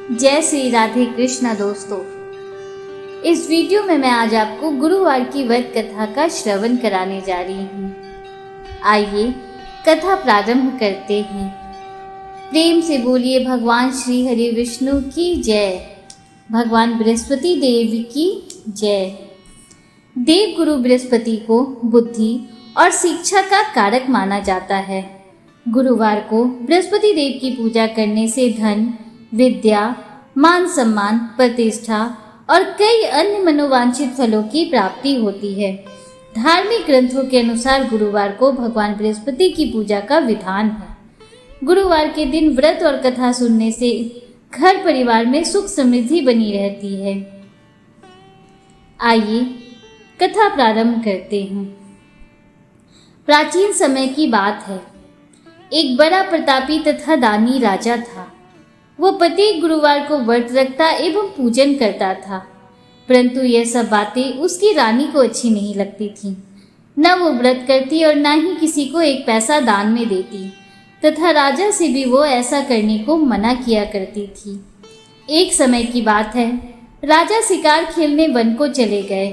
जय श्री राधे कृष्णा दोस्तों। इस वीडियो में मैं आज आपको गुरुवार की व्रत कथा का श्रवण कराने जा रही हूँ। आइए कथा प्रारंभ करते हैं। प्रेम से बोलिए भगवान श्री हरि विष्णु की जय, भगवान बृहस्पति देव की जय। देव गुरु बृहस्पति को बुद्धि और शिक्षा का कारक माना जाता है। गुरुवार को बृहस्पति देव की पूजा करने से धन, विद्या, मान सम्मान, प्रतिष्ठा और कई अन्य मनोवांछित फलों की प्राप्ति होती है। धार्मिक ग्रंथों के अनुसार गुरुवार को भगवान बृहस्पति की पूजा का विधान है। गुरुवार के दिन व्रत और कथा सुनने से घर परिवार में सुख समृद्धि बनी रहती है। आइए कथा प्रारंभ करते हैं। प्राचीन समय की बात है। एक बड़ा प्रतापी तथा दानी राजा था। वह प्रत्येक गुरुवार को व्रत रखता एवं पूजन करता था, परंतु यह सब बातें उसकी रानी को अच्छी नहीं लगती थीं। न वो व्रत करती और न ही किसी को एक पैसा दान में देती, तथा राजा से भी वो ऐसा करने को मना किया करती थी। एक समय की बात है, राजा शिकार खेलने वन को चले गए।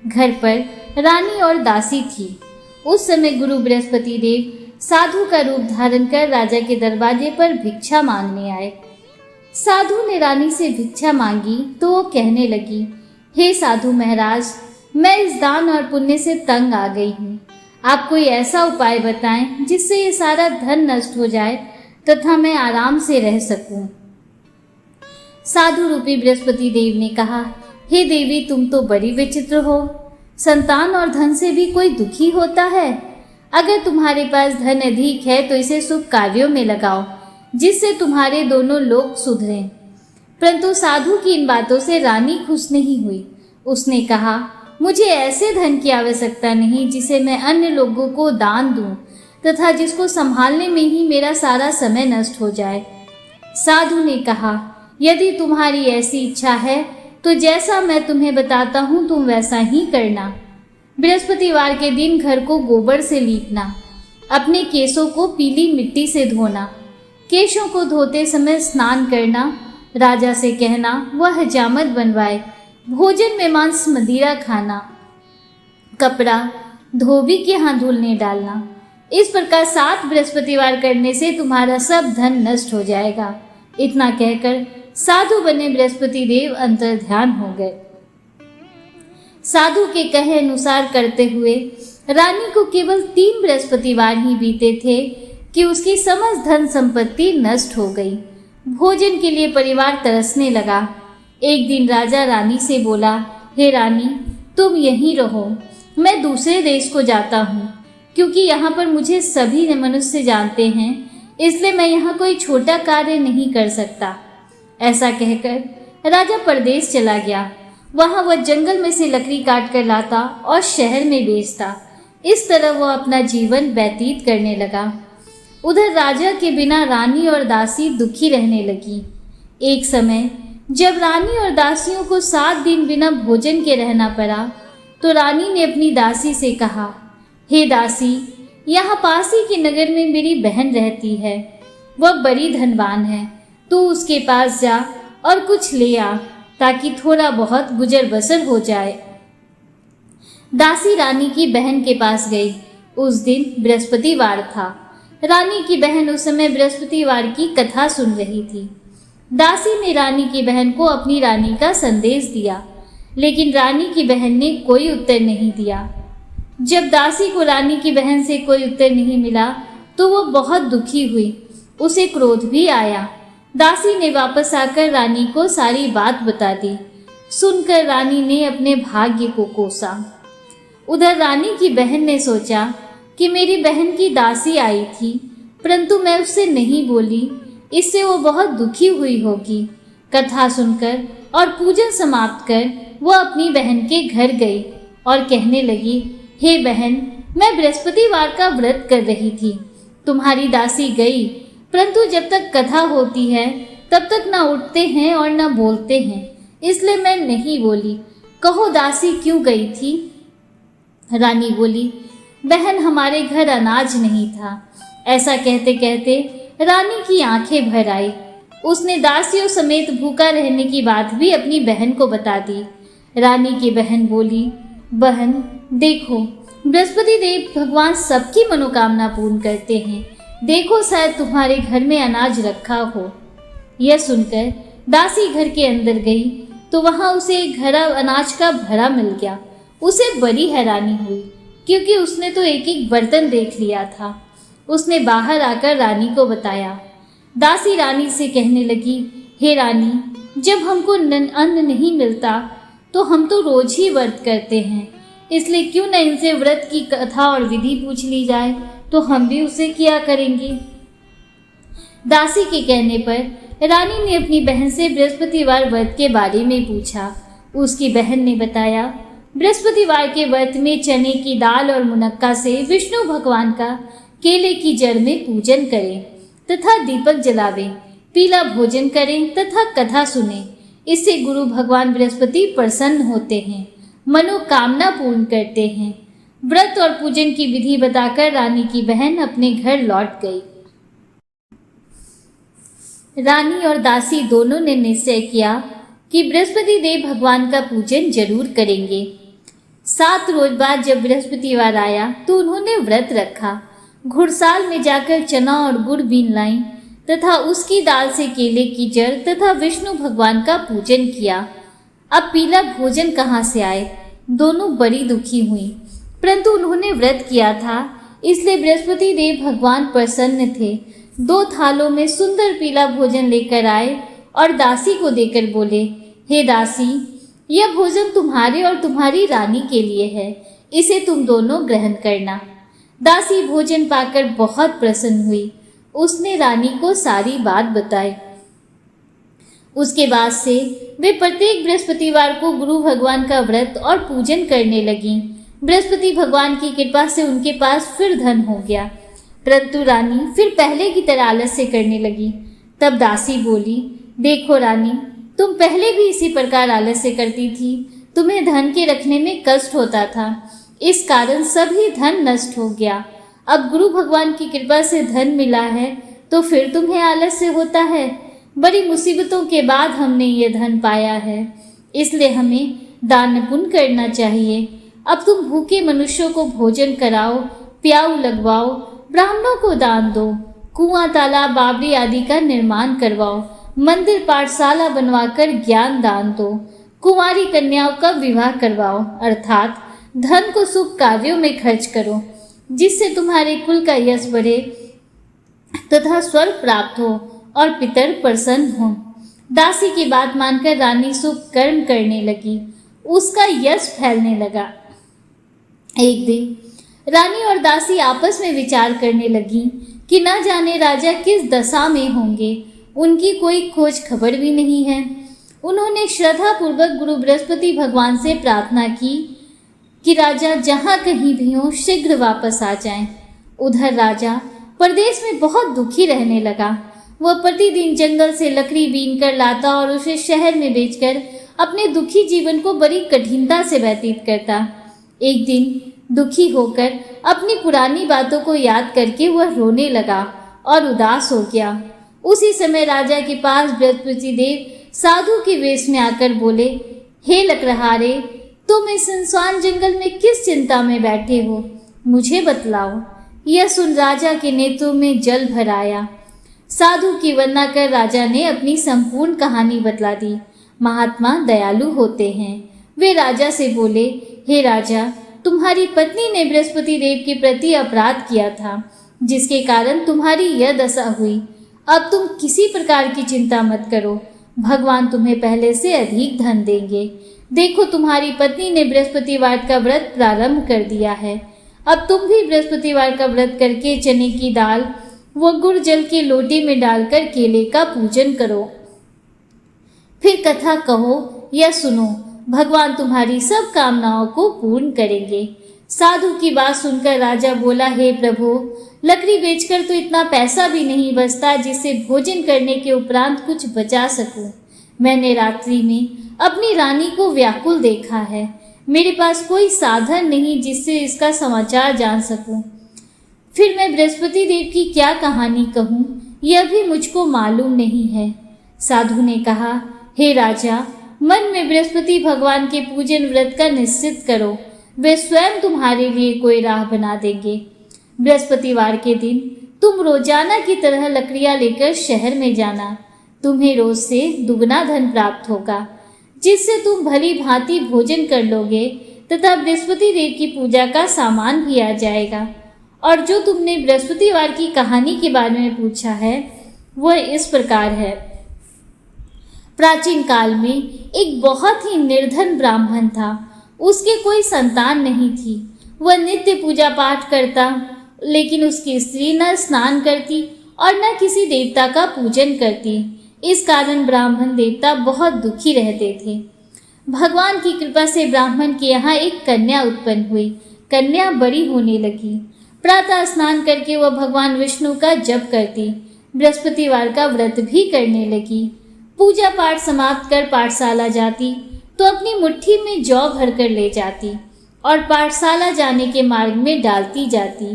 घर पर रानी और दासी थी। उस समय गुरु बृहस्पति देव साधु का रूप धारण कर राजा के दरवाजे पर भिक्षा मांगने आए। साधु ने रानी से भिक्षा मांगी तो वो कहने लगी, हे साधु महाराज, मैं इस दान और पुण्य से तंग आ गई हूँ। आप कोई ऐसा उपाय बताएं जिससे ये सारा धन नष्ट हो जाए तथा मैं आराम से रह सकूं। साधु रूपी बृहस्पति देव ने कहा, हे देवी, तुम तो बड़ी विचित्र हो। संतान और धन से भी कोई दुखी होता है। अगर तुम्हारे पास धन अधिक है तो इसे शुभ कार्यों में लगाओ, जिससे तुम्हारे दोनों लोग सुधरें। परंतु साधु की इन बातों से रानी खुश नहीं हुई। उसने कहा, मुझे ऐसे धन की आवश्यकता नहीं जिसे मैं अन्य लोगों को दान दूं तथा जिसको संभालने में ही मेरा सारा समय नष्ट हो जाए। साधु ने कहा, यदि तुम्हारी ऐसी इच्छा है तो जैसा मैं तुम्हें बताता हूँ तुम वैसा ही करना। बृहस्पतिवार के दिन घर को गोबर से लीपना, अपने केशों को पीली मिट्टी से धोना, केशों को धोते समय स्नान करना, राजा से कहना वह हजामत बनवाए, भोजन में मांस मदिरा खाना, कपड़ा धोबी के यहाँ धुलने डालना। इस प्रकार 7 बृहस्पतिवार करने से तुम्हारा सब धन नष्ट हो जाएगा। इतना कहकर साधु बने बृहस्पति देव अंतर ध्यान हो गए। साधु के कहे अनुसार करते हुए रानी को केवल 3 बृहस्पतिवार ही बीते थे कि उसकी समस्त धन संपत्ति नष्ट हो गई। भोजन के लिए परिवार तरसने लगा। एक दिन राजा रानी से बोला, हे रानी, तुम यहीं रहो, मैं दूसरे देश को जाता हूँ, क्योंकि यहाँ पर मुझे सभी मनुष्य जानते हैं, इसलिए मैं यहाँ कोई छोटा कार्य नहीं कर सकता। ऐसा कहकर राजा परदेश चला गया। वहाँ वह जंगल में से लकड़ी काट कर लाता और शहर में बेचता। इस तरह वह अपना जीवन व्यतीत करने लगा। उधर राजा के बिना रानी और दासी दुखी रहने लगी। एक समय जब रानी और दासियों को 7 दिन बिना भोजन के रहना पड़ा तो रानी ने अपनी दासी से कहा, हे दासी, यहाँ पास ही के नगर में मेरी बहन रहती है। वह बड़ी धनवान है। तू उसके पास जा और कुछ ले आ, ताकि थोड़ा बहुत गुजर बसर हो जाए। दासी रानी की बहन के पास गई। उस दिन बृहस्पतिवार था। रानी की बहन उस समय बृहस्पतिवार की कथा सुन रही थी। दासी ने रानी की बहन को अपनी रानी का संदेश दिया, लेकिन रानी की बहन ने कोई उत्तर नहीं दिया। जब दासी को रानी की बहन से कोई उत्तर नहीं मिला तो वो बहुत दुखी हुई। उसे क्रोध भी आया। दासी ने वापस आकर रानी को सारी बात बता दी। सुनकर रानी ने अपने भाग्य को कोसा। उधर रानी की बहन ने सोचा कि मेरी बहन की दासी आई थी, परंतु मैं उससे नहीं बोली, इससे वो बहुत दुखी हुई होगी। कथा सुनकर और पूजन समाप्त कर वो अपनी बहन के घर गई और कहने लगी, हे बहन, मैं बृहस्पतिवार का व्रत कर रही थी। तुम्हारी दासी गई, परंतु जब तक कथा होती है तब तक ना उठते हैं और ना बोलते हैं, इसलिए मैं नहीं बोली। कहो दासी क्यों गई थी? रानी बोली, बहन, हमारे घर अनाज नहीं था। ऐसा कहते कहते रानी की आंखें भर आई। उसने दासियों समेत भूखा रहने की बात भी अपनी बहन को बता दी। रानी की बहन बोली, बहन देखो, बृहस्पति देव भगवान सबकी मनोकामना पूर्ण करते हैं। देखो शायद तुम्हारे घर में अनाज रखा हो। यह सुनकर दासी घर के अंदर गई तो वहां उसे एक घड़ा अनाज का भरा मिल गया। उसे बड़ी हैरानी हुई क्योंकि उसने तो एक एक बर्तन देख लिया था। उसने बाहर आकर रानी को बताया। दासी रानी से कहने लगी, हे रानी, जब हमको अन्न नहीं मिलता तो हम तो रोज ही व्रत करते हैं, इसलिए क्यों न इनसे व्रत की कथा और विधि पूछ ली जाए, तो हम भी उसे किया करेंगे। दासी के कहने पर रानी ने अपनी बहन से बृहस्पतिवार व्रत के बारे में पूछा। उसकी बहन ने बताया, बृहस्पतिवार के व्रत में चने की दाल और मुनक्का से विष्णु भगवान का केले की जड़ में पूजन करें तथा दीपक जलावें, पीला भोजन करें तथा कथा सुने। इससे गुरु भगवान बृहस्पति प्रसन्न होते हैं, मनोकामना पूर्ण करते हैं। व्रत और पूजन की विधि बताकर रानी की बहन अपने घर लौट गई। रानी और दासी दोनों ने निश्चय किया कि बृहस्पति देव भगवान का पूजन जरूर करेंगे। 7 रोज बाद जब बृहस्पतिवार आया तो उन्होंने व्रत रखा। घुड़साल में जाकर चना और गुड़ बीन लाई तथा उसकी दाल से केले की जड़ तथा विष्णु भगवान का पूजन किया। अब पीला भोजन कहाँ से आए? दोनों बड़ी दुखी हुई, परंतु उन्होंने व्रत किया था, इसलिए बृहस्पति देव भगवान प्रसन्न थे। 2 थालों में सुंदर पीला भोजन लेकर आए और दासी को देकर बोले, हे दासी, यह भोजन तुम्हारे और तुम्हारी रानी के लिए है, इसे तुम दोनों ग्रहण करना। दासी भोजन पाकर बहुत प्रसन्न हुई। उसने रानी को सारी बात बताई। उसके बाद से वे प्रत्येक बृहस्पतिवार को गुरु भगवान का व्रत और पूजन करने लगी। बृहस्पति भगवान की कृपा से उनके पास फिर धन हो गया, परंतु रानी फिर पहले की तरह आलस्य करने लगी। तब दासी बोली, देखो रानी, तुम पहले भी इसी प्रकार आलस्य करती थी, तुम्हें धन के रखने में कष्ट होता था, इस कारण सभी धन नष्ट हो गया। अब गुरु भगवान की कृपा से धन मिला है तो फिर तुम्हें आलस्य होता है। बड़ी मुसीबतों के बाद हमने ये धन पाया है, इसलिए हमें दान पुण्य करना चाहिए। अब तुम भूखे मनुष्यों को भोजन कराओ, प्याऊ लगवाओ, ब्राह्मणों को दान दो, कुआं, तालाब, बावड़ी आदि का निर्माण करवाओ, मंदिर पाठशाला बनवाकर ज्ञान दान दो, कुंवारी कन्याओं का विवाह करवाओ, अर्थात धन को शुभ कार्यों में खर्च करो, जिससे तुम्हारे कुल का यश बढ़े तथा स्वर्ग प्राप्त हो और पितर प्रसन्न हो। दासी की बात मानकर रानी शुभ कर्म करने लगी, उसका यश फैलने लगा। एक दिन रानी और दासी आपस में विचार करने लगी कि न जाने राजा किस दशा में होंगे, उनकी कोई खोज खबर भी नहीं है। उन्होंने श्रद्धा पूर्वक गुरु बृहस्पति भगवान से प्रार्थना की कि राजा जहाँ कहीं भी हो शीघ्र वापस आ जाएं। उधर राजा प्रदेश में बहुत दुखी रहने लगा। वह प्रतिदिन जंगल से लकड़ी बीन कर लाता और उसे शहर में बेचकर अपने दुखी जीवन को बड़ी कठिनता से व्यतीत करता। एक दिन दुखी होकर अपनी पुरानी बातों को याद करके वह रोने लगा और उदास हो गया। उसी समय राजा के पास बृहस्पति देव साधु के वेश में आकर बोले, हे लकड़हारे, तुम इस सुनसान जंगल में किस चिंता में बैठे हो, मुझे बतलाओ। यह सुन राजा के नेत्रों में जल भर आया। साधु की वंदना कर राजा ने अपनी संपूर्ण कहानी बतला दी। महात्मा दयालु होते हैं। वे राजा से बोले, हे राजा, तुम्हारी पत्नी ने बृहस्पति देव के प्रति अपराध किया था, जिसके कारण तुम्हारी यह दशा हुई। अब तुम किसी प्रकार की चिंता मत करो, भगवान तुम्हें पहले से अधिक धन देंगे। देखो, तुम्हारी पत्नी ने बृहस्पतिवार का व्रत प्रारंभ कर दिया है। अब तुम भी बृहस्पतिवार का व्रत करके चने की दाल व गुड़ जल के लोटे में डालकर केले का पूजन करो। फिर कथा कहो या सुनो, भगवान तुम्हारी सब कामनाओं को पूर्ण करेंगे। साधु की बात सुनकर राजा बोला, हे प्रभु, लकड़ी बेचकर तो इतना पैसा भी नहीं बचता जिससे भोजन करने के उपरांत कुछ बचा सकूं। मैंने रात्रि में अपनी रानी को व्याकुल देखा है। मेरे पास कोई साधन नहीं जिससे इसका समाचार जान सकूं। फिर मैं बृहस्पति देव की क्या कहानी कहूँ, यह भी मुझको मालूम नहीं है। साधु ने कहा, हे राजा, मन में बृहस्पति भगवान के पूजन व्रत का निश्चित करो, वे स्वयं तुम्हारे लिए कोई राह बना देंगे। बृहस्पतिवार के दिन तुम रोजाना की तरह लकड़ियां लेकर शहर में जाना। तुम्हें रोज से दुगना धन प्राप्त होगा, जिससे तुम भली भांति भोजन कर लोगे तथा बृहस्पति देव की पूजा का सामान भी आ जाएगा। और जो तुमने बृहस्पतिवार की कहानी के बारे में पूछा है, वह इस प्रकार है। प्राचीन काल में एक बहुत ही निर्धन ब्राह्मण था। उसके कोई संतान नहीं थी। वह नित्य पूजा पाठ करता, लेकिन उसकी स्त्री न स्नान करती और न किसी देवता का पूजन करती। इस कारण ब्राह्मण देवता बहुत दुखी रहते थे। भगवान की कृपा से ब्राह्मण के यहाँ एक कन्या उत्पन्न हुई। कन्या बड़ी होने लगी। प्रातः स्नान करके वह भगवान विष्णु का जप करती, बृहस्पतिवार का व्रत भी करने लगी। पूजा पाठ समाप्त कर पाठशाला जाती तो अपनी मुट्ठी में जौ भरकर ले जाती और पाठशाला जाने के मार्ग में डालती जाती।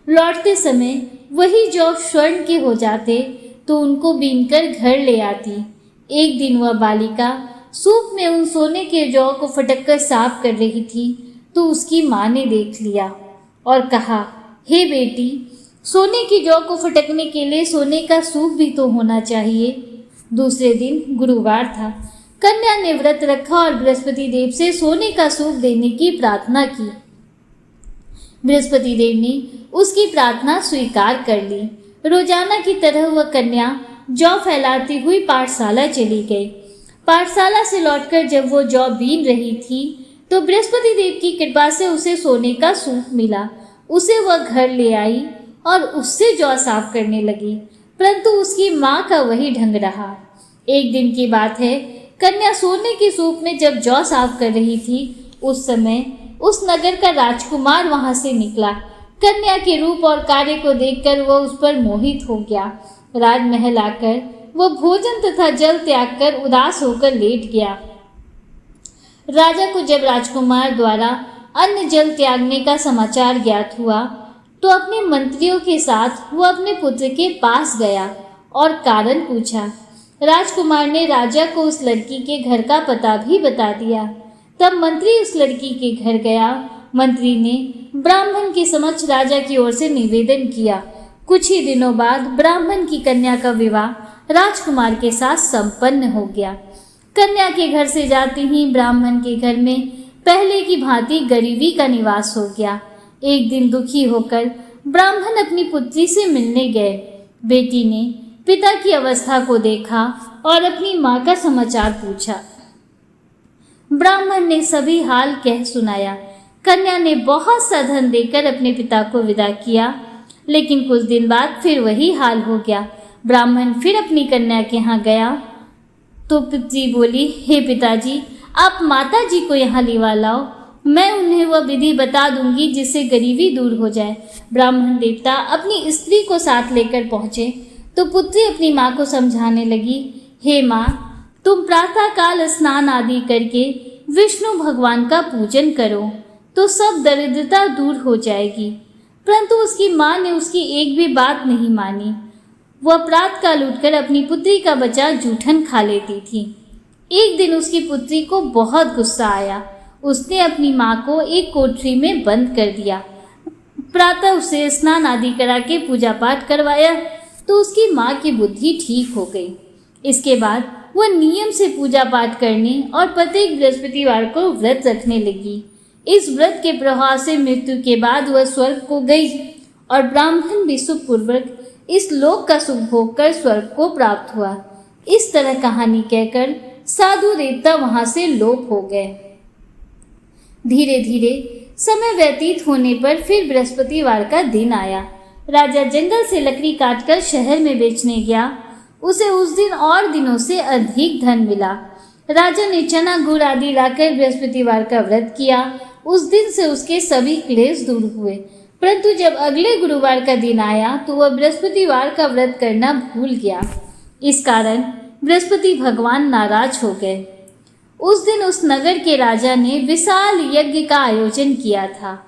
लौटते समय वही जौ स्वर्ण के हो जाते तो उनको बीनकर घर ले आती। एक दिन वह बालिका सूप में उन सोने के जौ को फटककर साफ कर रही थी तो उसकी माँ ने देख लिया और कहा, हे बेटी, सोने की जौ को फटकने के लिए सोने का सूप भी तो होना चाहिए। दूसरे दिन गुरुवार था। कन्या ने व्रत रखा और बृहस्पति देव से सोने का सूप देने की प्रार्थना की। बृहस्पति देव ने उसकी प्रार्थना स्वीकार कर ली। रोजाना की तरह वह कन्या जौ फैलाती हुई पाठशाला चली गई। पाठशाला से लौटकर जब वो जौ बीन रही थी तो बृहस्पति देव की कृपा से उसे सोने का सूप मिला। उसे वह घर ले आई और उससे जौ साफ करने लगी, परंतु उसकी माँ का वही ढंग रहा। एक दिन की बात है, कन्या सोने के सूप में जब जौ साफ कर रही थी, उस समय उस नगर का राजकुमार वहां से निकला। कन्या के रूप और कार्य को देखकर वह उस पर मोहित हो गया। राजमहल आकर वह भोजन तथा जल त्याग कर उदास होकर लेट गया। राजा को जब राजकुमार द्वारा अन्न जल त्यागने का समाचार ज्ञात हुआ तो अपने मंत्रियों के साथ वह अपने पुत्र के पास गया और कारण पूछा। राजकुमार ने राजा को उस लड़की के घर का पता भी बता दिया। तब मंत्री उस लड़की के घर गया। मंत्री ने ब्राह्मण के समक्ष राजा की ओर से निवेदन किया। कुछ ही दिनों बाद ब्राह्मण की कन्या का विवाह राजकुमार के साथ संपन्न हो गया। कन्या के घर से जाते ही ब्राह्मण के घर में पहले की भांति गरीबी का निवास हो गया। एक दिन दुखी होकर ब्राह्मण अपनी पुत्री से मिलने गए। बेटी ने पिता की अवस्था को देखा और अपनी माँ का समाचार पूछा। ब्राह्मण ने सभी हाल कह सुनाया। कन्या ने बहुत सा धन देकर अपने पिता को विदा किया, लेकिन कुछ दिन बाद फिर वही हाल हो गया। ब्राह्मण फिर अपनी कन्या के यहाँ गया तो पुत्री बोली, हे पिताजी, आप माता जी को यहाँ लिवा लाओ, मैं उन्हें वह विधि बता दूंगी जिससे गरीबी दूर हो जाए। ब्राह्मण देवता अपनी स्त्री को साथ लेकर पहुँचे तो पुत्री अपनी माँ को समझाने लगी, हे माँ, तुम प्रातः काल स्नान आदि करके विष्णु भगवान का पूजन करो तो सब दरिद्रता दूर हो जाएगी। परंतु उसकी माँ ने उसकी एक भी बात नहीं मानी। वह प्रातःकाल उठकर अपनी पुत्री का बचा जूठन खा लेती थी। एक दिन उसकी पुत्री को बहुत गुस्सा आया। उसने अपनी माँ को एक कोठरी में बंद कर दिया। प्रातः उसे स्नान आदि करा के पूजा पाठ करवाया तो उसकी माँ की बुद्धि ठीक हो गई। इसके बाद वह नियम से पूजा पाठ करने और प्रत्येक बृहस्पतिवार को व्रत रखने लगी। इस व्रत के प्रभाव से मृत्यु के बाद वह स्वर्ग को गई और ब्राह्मण भी सुखपूर्वक इस लोक का सुख भोग कर स्वर्ग को प्राप्त हुआ। इस तरह कहानी कहकर साधु देवता वहां से लोप हो गए। धीरे धीरे समय व्यतीत होने पर फिर बृहस्पतिवार का दिन आया। राजा जंगल से लकड़ी काटकर शहर में बेचने गया। उसे उस दिन और दिनों से अधिक धन मिला। राजा ने चना गुड़ आदि लाकर बृहस्पतिवार का व्रत किया। उस दिन से उसके सभी क्लेश दूर हुए। परंतु जब अगले गुरुवार का दिन आया तो वह बृहस्पतिवार का व्रत करना भूल गया। इस कारण बृहस्पति भगवान नाराज हो गए। उस दिन उस नगर के राजा ने विशाल यज्ञ का आयोजन किया था।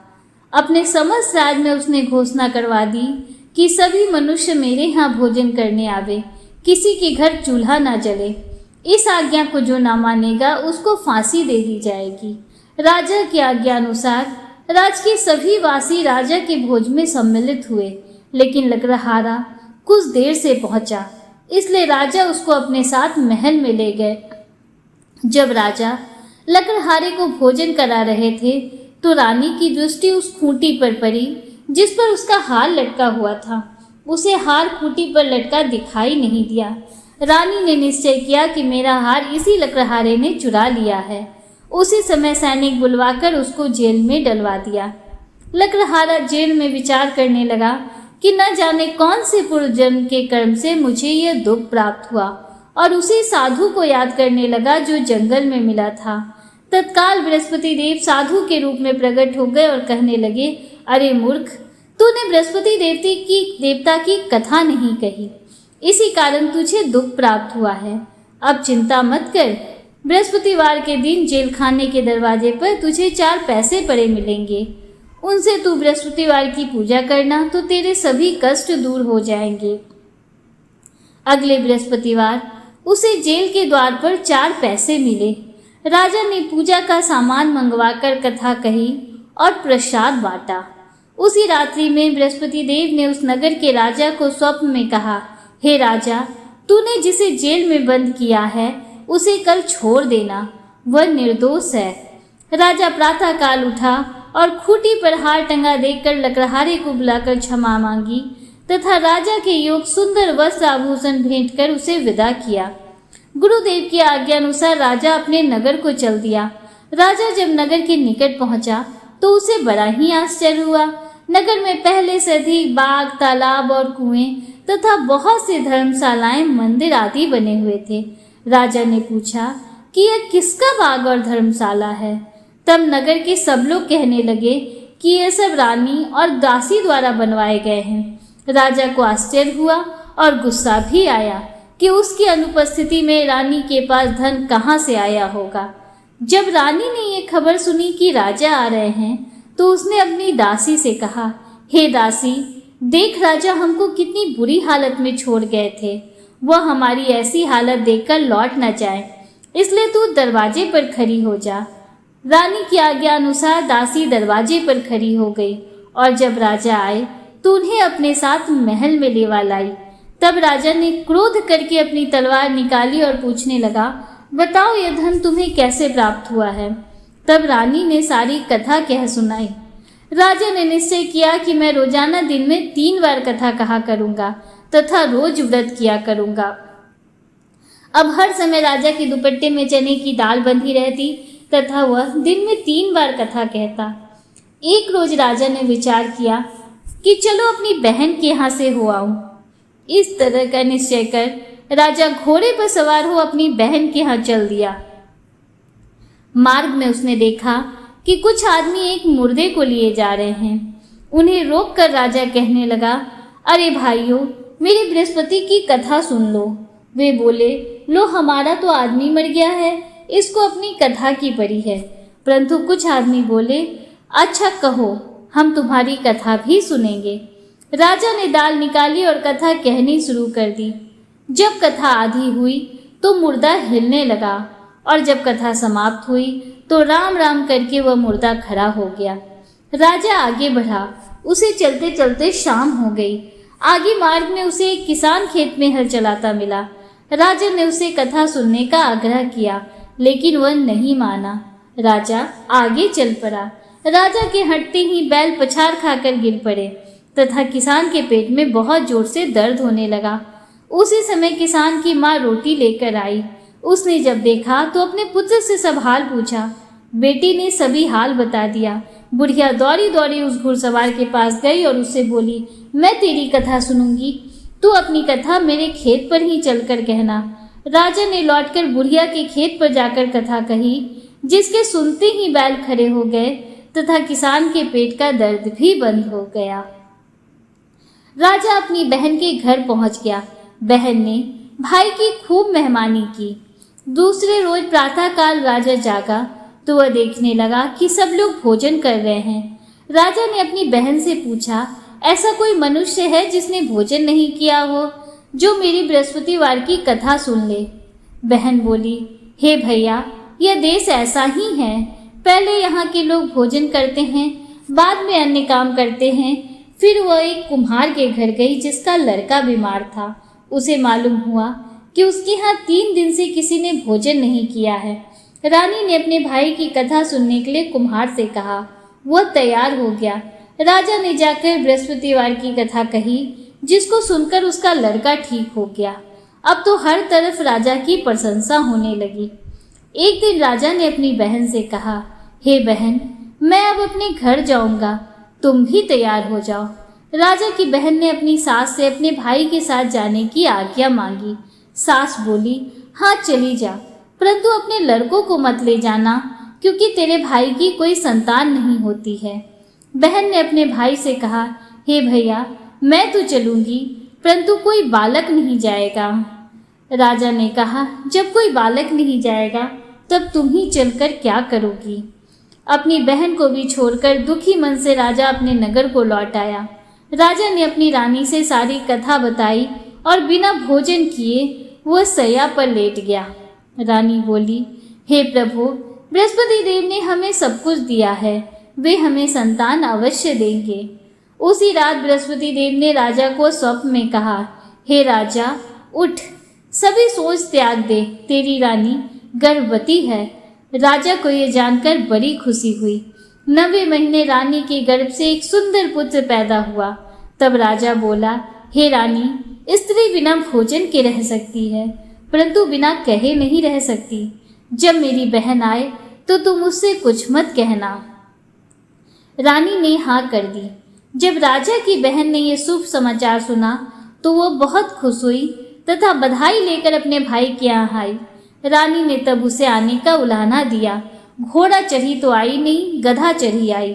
अपने समस्त राज्य में उसने घोषणा करवा दी कि सभी मनुष्य मेरे यहाँ भोजन करने आवे, किसी के घर चूल्हा ना जले। इस आज्ञा को जो ना मानेगा उसको फांसी दे दी जाएगी। राजा की आज्ञा अनुसार राज के सभी वासी राजा के भोज में सम्मिलित हुए, लेकिन लकड़हारा कुछ देर से पहुंचा, इसलिए राजा उसको अपने साथ महल में ले गए। जब राजा लकड़हारे को भोजन करा रहे थे तो रानी की दृष्टि उस खूंटी पर पड़ी जिस पर उसका हार लटका हुआ था। उसे हार खूंटी पर लटका दिखाई नहीं दिया। रानी ने निश्चय किया कि मेरा हार इसी लकड़हारे ने चुरा लिया है। उसी समय सैनिक बुलवाकर उसको जेल में डलवा दिया। लकड़हारा जेल में विचार करने लगा कि न जाने कौन से पूर्व जन्म के कर्म से मुझे यह दुख प्राप्त हुआ, और उसी साधु को याद करने लगा जो जंगल में मिला था। तत्काल बृहस्पति देव साधु के रूप में प्रकट हो गए और कहने लगे, अरे मूर्ख, तूने बृहस्पति देवता की कथा नहीं कही, इसी कारण तुझे दुख प्राप्त हुआ है। अब चिंता मत कर, बृहस्पतिवार के दिन जेल खाने के दरवाजे पर तुझे 4 पैसे पड़े मिलेंगे। उनसे तू बृहस्पतिवार की पूजा करना तो तेरे सभी कष्ट दूर हो जाएंगे। अगले बृहस्पतिवार उसे जेल के द्वार पर 4 पैसे मिले। राजा ने पूजा का सामान मंगवाकर कथा कही और प्रसाद बांटा। उसी रात्रि में बृहस्पति देव ने उस नगर के राजा को स्वप्न में कहा, हे राजा, तूने जिसे जेल में बंद किया है उसे कल छोड़ देना, वह निर्दोष है। राजा प्रातःकाल उठा और खूंटी पर हार टंगा देखकर लकड़हारे को बुलाकर क्षमा मांगी तथा राजा के योग सुंदर वस्त्र आभूषण भेंट कर उसे विदा किया। गुरुदेव की आज्ञा अनुसार राजा अपने नगर को चल दिया। राजा जब नगर के निकट पहुंचा तो उसे बड़ा ही आश्चर्य हुआ। नगर में पहले से अधिक बाग, तालाब और कुएं तथा बहुत से धर्मशालाएं, मंदिर आदि बने हुए थे। राजा ने पूछा कि यह किसका बाग और धर्मशाला है। तब नगर के सब लोग कहने लगे कि यह सब रानी और दासी द्वारा बनवाए गए हैं। राजा को आश्चर्य हुआ और गुस्सा भी आया कि उसकी अनुपस्थिति में रानी के पास धन कहाँ से आया होगा। जब रानी ने ये खबर सुनी कि राजा आ रहे हैं तो उसने अपनी दासी से कहा, हे दासी, देख राजा हमको कितनी बुरी हालत में छोड़ गए थे। वह हमारी ऐसी हालत देखकर लौट न जाए, इसलिए तू दरवाजे पर खड़ी हो जा। रानी की आज्ञा अनुसार दासी दरवाजे पर खड़ी हो गई और जब राजा आए तो उन्हें अपने साथ महल में लेवा लाई। तब राजा ने क्रोध करके अपनी तलवार निकाली और पूछने लगा, बताओ यह धन तुम्हें कैसे प्राप्त हुआ है। तब रानी ने सारी कथा कह सुनाई। राजा ने निश्चय किया कि मैं रोजाना दिन में 3 बार कथा कहा करूंगा तथा रोज व्रत किया करूंगा। अब हर समय राजा के दुपट्टे में चने की दाल बंधी रहती तथा वह दिन में 3 बार कथा कहता। एक रोज राजा ने विचार किया कि चलो अपनी बहन के यहाँ से हो आऊं। इस तरह का निश्चय कर राजा घोड़े पर सवार हो अपनी बहन के यहाँ चल दिया। मार्ग में उसने देखा कि कुछ आदमी एक मुर्दे को लिए जा रहे हैं। उन्हें रोककर राजा कहने लगा, अरे भाइयों, मेरे बृहस्पति की कथा सुन लो। वे बोले, लो हमारा तो आदमी मर गया है, इसको अपनी कथा की पड़ी है। परंतु कुछ आदमी बोले, अच्छा कहो, हम तुम्हारी कथा भी सुनेंगे। राजा ने दाल निकाली और कथा कहनी शुरू कर दी। जब कथा आधी हुई तो मुर्दा हिलने लगा और जब कथा समाप्त हुई तो राम राम करके वह मुर्दा खड़ा हो गया। राजा आगे बढ़ा। उसे चलते चलते शाम हो गई। आगे मार्ग में उसे एक किसान खेत में हल चलाता मिला। राजा ने उसे कथा सुनने का आग्रह किया, लेकिन वह नहीं माना। राजा आगे चल पड़ा। राजा के हटते ही बैल पछाड़ खाकर गिर पड़े तथा किसान के पेट में बहुत जोर से दर्द होने लगा। उसी समय किसान की माँ रोटी लेकर आई। उसने जब देखा तो अपने पुत्र से सब हाल पूछा। बेटी ने सभी हाल बता दिया। बुढ़िया दौड़ी दौड़ी उस घुड़सवार के पास गई और उससे बोली, मैं तेरी कथा सुनूंगी, तू अपनी कथा मेरे खेत पर ही चलकर कहना। राजा ने लौटकर बुढ़िया के खेत पर जाकर कथा कही, जिसके सुनते ही बैल खड़े हो गए तथा किसान के पेट का दर्द भी बंद हो गया। राजा अपनी बहन के घर पहुंच गया। बहन ने भाई की खूब मेहमानी की। दूसरे रोज प्रातःकाल राजा जागा तो वह देखने लगा कि सब लोग भोजन कर रहे हैं। राजा ने अपनी बहन से पूछा, ऐसा कोई मनुष्य है जिसने भोजन नहीं किया हो? जो मेरी बृहस्पतिवार की कथा सुन ले। बहन बोली, हे भैया, यह देश ऐसा ही है। पहले यहाँ के लोग भोजन करते हैं, बाद में अन्य काम करते हैं। फिर वह एक कुम्हार के घर गई जिसका लड़का बीमार था। उसे मालूम हुआ कि उसके यहाँ 3 दिन से किसी ने भोजन नहीं किया है। रानी ने अपने भाई की कथा सुनने के लिए कुम्हार से कहा। वह तैयार हो गया। राजा ने जाकर बृहस्पतिवार की कथा कही, जिसको सुनकर उसका लड़का ठीक हो गया। अब तो हर तरफ राजा की प्रशंसा होने लगी। एक दिन राजा ने अपनी बहन से कहा, हे बहन, मैं अब अपने घर जाऊंगा, तुम भी तैयार हो जाओ। राजा की बहन ने अपनी सास से अपने भाई के साथ जाने की आज्ञा मांगी। सास बोली, हाँ चली जा, परंतु अपने लड़कों को मत ले जाना, क्योंकि तेरे भाई की कोई संतान नहीं होती है। बहन ने अपने भाई से कहा, हे भैया, मैं तो चलूंगी, परंतु कोई बालक नहीं जाएगा। राजा ने कहा, जब कोई बालक नहीं जाएगा तब तुम ही चलकर क्या करोगी। अपनी बहन को भी छोड़कर दुखी मन से राजा अपने नगर को लौट आया। राजा ने अपनी रानी से सारी कथा बताई और बिना भोजन किए वह सैया पर लेट गया। रानी बोली, हे प्रभु, बृहस्पति देव ने हमें सब कुछ दिया है, वे हमें संतान अवश्य देंगे। उसी रात बृहस्पति देव ने राजा को स्वप्न में कहा, हे राजा, उठ, सभी सोच त्याग दे, तेरी रानी गर्भवती है। राजा को यह जानकर बड़ी खुशी हुई। 9वें महीने रानी के गर्भ से एक सुंदर पुत्र पैदा हुआ। तब राजा बोला, हे रानी, स्त्री बिना भोजन के रह सकती है, परंतु बिना कहे नहीं रह सकती। जब मेरी बहन आए तो तुम उससे कुछ मत कहना। रानी ने हाँ कर दी। जब राजा की बहन ने यह शुभ समाचार सुना तो वह बहुत खुश हुई तथा बधाई लेकर अपने भाई के यहाँ आई। रानी ने तब उसे आने का उलाहना दिया। घोड़ा चढ़ी तो आई नहीं, गधा चढ़ी आई।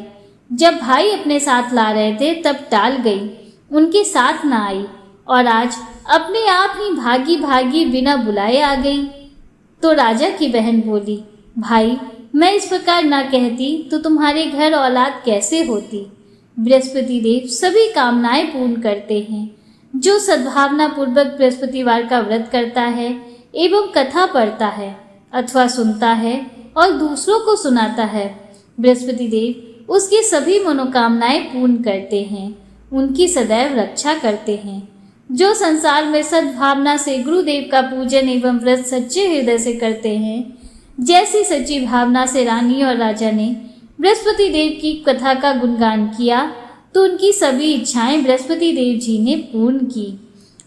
जब भाई अपने साथ ला रहे थे तब टाल गई, उनके साथ ना आई, और आज अपने आप ही भागी भागी बिना बुलाए आ गई। तो राजा की बहन बोली, भाई, मैं इस प्रकार ना कहती तो तुम्हारे घर औलाद कैसे होती। बृहस्पति देव सभी कामनाएं पूर्ण करते हैं। जो सद्भावना पूर्वक बृहस्पतिवार का व्रत करता है एवं कथा पढ़ता है अथवा सुनता है और दूसरों को सुनाता है, बृहस्पति देव उसकी सभी मनोकामनाएं पूर्ण करते हैं, उनकी सदैव रक्षा करते हैं। जो संसार में सद्भावना से गुरुदेव का पूजन एवं व्रत सच्चे हृदय से करते हैं, जैसी सच्ची भावना से रानी और राजा ने बृहस्पति देव की कथा का गुणगान किया, तो उनकी सभी इच्छाएं बृहस्पति देव जी ने पूर्ण की।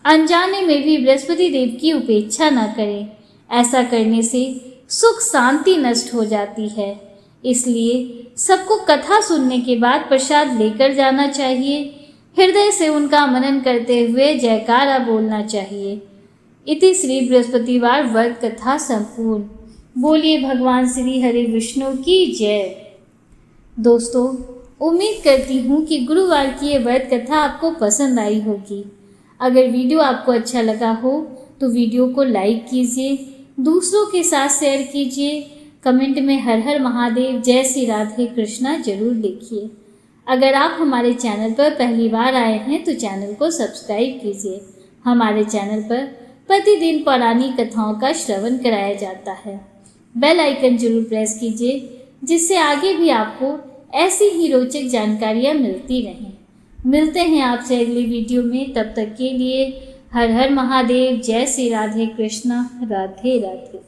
अनजाने में भी बृहस्पति देव की उपेक्षा न करें, ऐसा करने से सुख शांति नष्ट हो जाती है। इसलिए सबको कथा सुनने के बाद प्रसाद लेकर जाना चाहिए। हृदय से उनका मनन करते हुए जयकारा बोलना चाहिए। इति श्री बृहस्पतिवार व्रत कथा संपूर्ण। बोलिए भगवान श्री हरि विष्णु की जय। दोस्तों, उम्मीद करती हूँ कि गुरुवार की ये व्रत कथा आपको पसंद आई होगी। अगर वीडियो आपको अच्छा लगा हो तो वीडियो को लाइक कीजिए, दूसरों के साथ शेयर कीजिए, कमेंट में हर हर महादेव, जय श्री राधे कृष्णा जरूर लिखिए। अगर आप हमारे चैनल पर पहली बार आए हैं तो चैनल को सब्सक्राइब कीजिए। हमारे चैनल पर प्रतिदिन पौराणिक कथाओं का श्रवण कराया जाता है। बेल आइकन जरूर प्रेस कीजिए, जिससे आगे भी आपको ऐसी ही रोचक जानकारियाँ मिलती रहें। मिलते हैं आपसे अगली वीडियो में, तब तक के लिए हर हर महादेव, जय श्री राधे कृष्णा, राधे राधे।